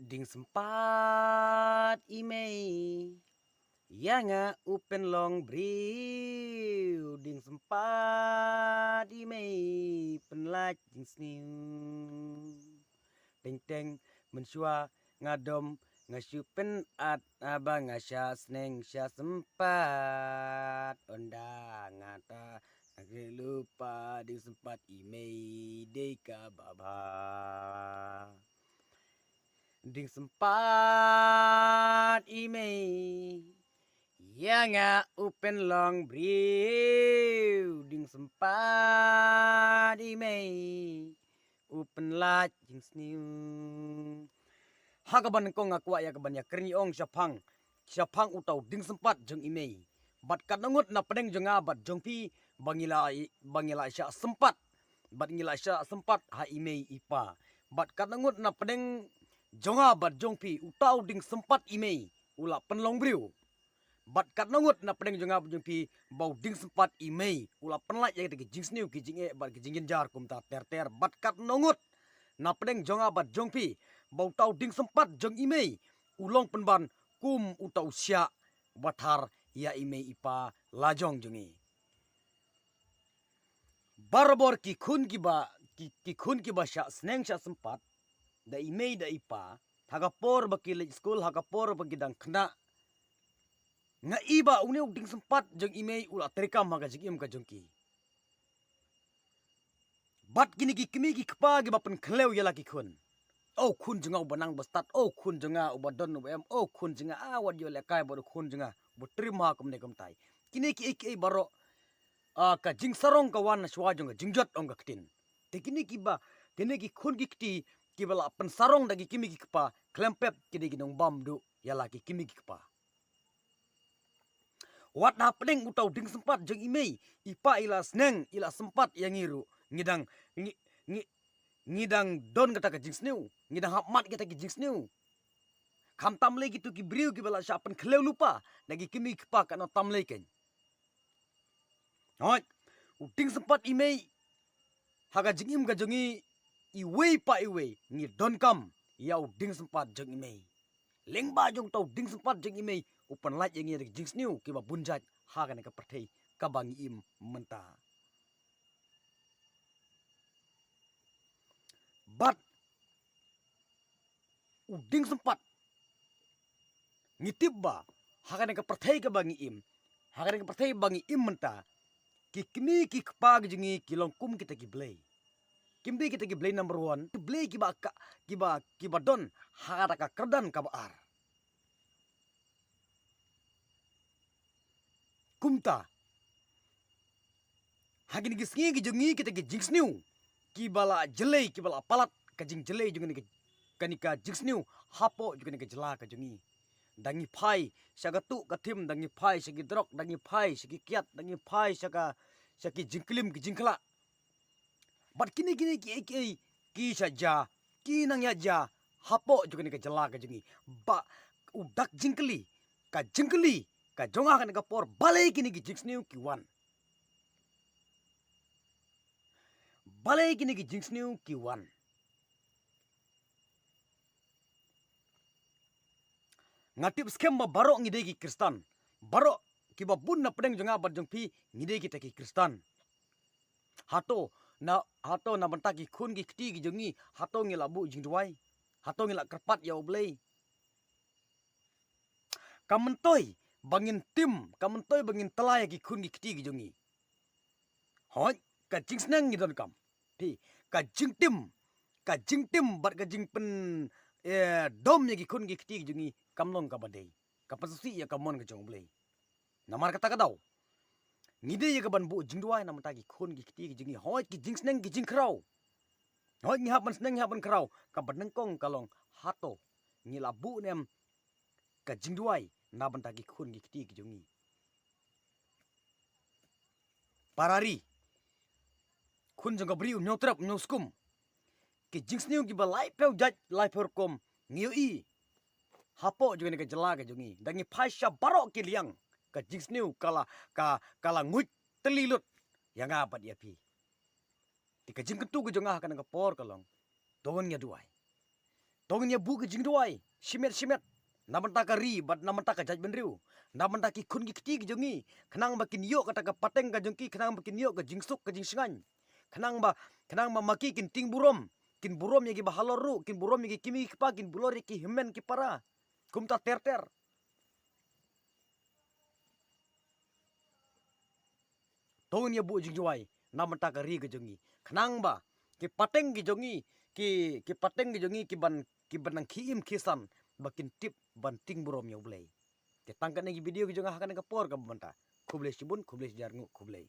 Ding sempat imei yanga upen long briu ding sempat imei penlaj ding sniu teng teng mensua ngadom ngasupen at abang ngasya sneng sya sempat onda ngata agri lupa ding sempat imei deka baba ding sempat imei yanga upen long briu ding sempat imei upen lat jing sniu hagaban ko ngakwa ya kaban ya kerni ong syapang utau ding sempat jeng imei bat kanangut na pedeng jeng abat jeng pi bangila sya sempat bat ngila sya sempat ha imei ipa bat kanangut na pedeng jonga bat jongpi utau ding sempat imei ula penlong briu bat kat nongut na pedeng jonga jongpi bau ding sempat imei ula penlai ya ke jing sniu ki jing e bat ki jing jar kum ta ter ter bat kat nongut na pedeng jonga bat jongpi bau tau ding sempat jong imei ulong penban kum utau sya bathar ya imei ipa lajong jongi barbor ki khun ki ba sya sneng sya sempat da imei da ipa hagapor bakil school hagapor bagidang khna nga iba uneu ding sempat jeng imei ula terikam haga jing im ka jengki bat gini ki kimi ki kpa gi bapen khleu yala ki khun oh khun jenga banang bastat oh khun jenga ubadon ubem oh khun jenga awad yo lekai bodo khun jenga butrima kum ne kum tai kini ki ek baro ka jing sarong ka wan swa jong jingjot ong ka ktin te kini ki ba kini ki khun ki kti ki bala pen sarong dagi kimi ki kpa klempep kini ki nong bam du yala ki kimi ki kpa wat na pedeng utau ding sempat jeng imei ipa ila sneng ila sempat yang ngiru ngidang don kata ka jing sniu ngidang hapmat kita ki jing sniu kam tamle gitu ki briu ki bala syapen khleu lupa dagi kimi ki kpa kana tamle ken hoi uding sempat imei haga jing im ga jongi iwei pa iwei ngi don kam ya uding sempat jeng imei leng ba jong tau ding sempat jeng imei upan laj yang ngi jing sniu ki ba bunjat haga ne ka perthei ka bangi im menta bat uding sempat ngitip ba haga ne ka perthei ka bangi im haga ne ka perthei bangi im menta ki kimi ki kpa jengi ki longkum kita ki blei kimbi kita ki blei number 1 blei ki ba don haga ka kerdan ka ba ar kumta hagin gi sngi gi jongi kita ki jing sniu ki bala jelei ki bala palat ka jing jelei jongi ni kanika jing sniu hapo jongi ni jela ka jongi dangi phai sagatu kathim dangi phai sagi drok dangi phai sagi kiat dangi phai sagi jingklim ki jingkla bat kini ki saja ki nang ya ja hapo jongi ni jela ka jongi ba udak jingkli ka jonga ka por balai kini ki jing sniu ki wan balai kini ki jing sniu ki wan ngatip skem ba baro ngide ki kristan baro ki ba bun na pedeng jonga bat jong pi ngide ki taki kristan hato na banta ki khun ki kti ki jongi hato ngi labu jing duai hato ngi la kerpat ya oblei kamentoy bangin telai ki khun ki kti ki jongi hoi ka jing sneng ngi don kam pi ka jing tim bat ka jing pen dom ya ki khun ki kti ki jongi kamlong ka badei kapasusi ya kamon ka jong blei namar kata kadau ngide ya kaban bu jing duai nam ta ki khun ki kti ki jongi hoi ki jing sneng ki jing krau hoi ngi haban sneng haban krau ka badeng kong kalong hato ngi labu nem ka jing duai na ban ta ki khun ki kti ki jongi parari khun jong ka briu nyotrap nyoskum ki jing sniu ki ba lai peu jaj lai perkom ngiu i hapo juga ni ka jela ka jongi dangi phaisha baro ki liang ka jing sniu kala nguit telilut yang apa dia pi ti ka jing kentu ka jonga ka por kalong don nya duai tongnya bu ke jing duai simet namanta ka ri bat namanta ka jaj benriu namanta ki kun ki kti ki jongi kenang ba kin yo kata ka pateng ka jongki kenang ba kin yo ka jingsuk ka jingsingan kenang ba maki kin ting burom yagi ba haloru kin burom yagi kimi ki pa kin bulori ki himen ki para kumta ter tongnya bu jing duai namanta ka ri ka jongi kenang ba ki pateng ki jongi ki pateng ki jongi ki banang ki im kisan bakin tip banting burom ya ulai. Ketangkan lagi video ki jonga hakan ka por ka banta. Kublai sibun kublai jarngu kublai.